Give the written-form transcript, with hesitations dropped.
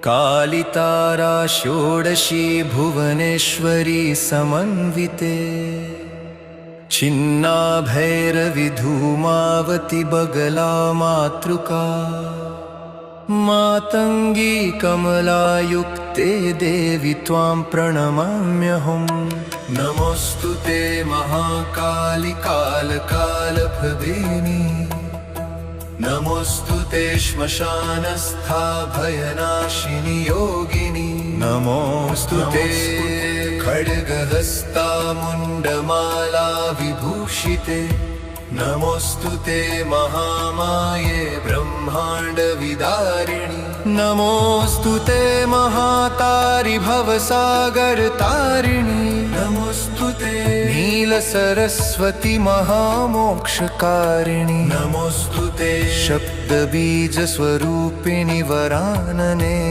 कालितारा षोडशी भुवनेश्वरी समन्विते छिन्नाभैरवि धूमावती बगला मातृका मातंगी कमलायुक्ते देवी त्वां प्रणमाम्यहम् नमोस्तुते महाकाली कालकालप्रभेनि नमोस्तुते श्मशानस्था भयनाशिनि योगिनि नमोस्तुते खड्गहस्ता मुण्डमाला विभूषिते नमोस्तुते महामाये ब्रह्मांड विदारिणि नमोस्तुते महातारि भवसागर तारिणि नमोस्तुते नीलसरस्वती महामोक्षकारिणि नमोस्तुते शब्दबीज स्वरूपिणि वरानने।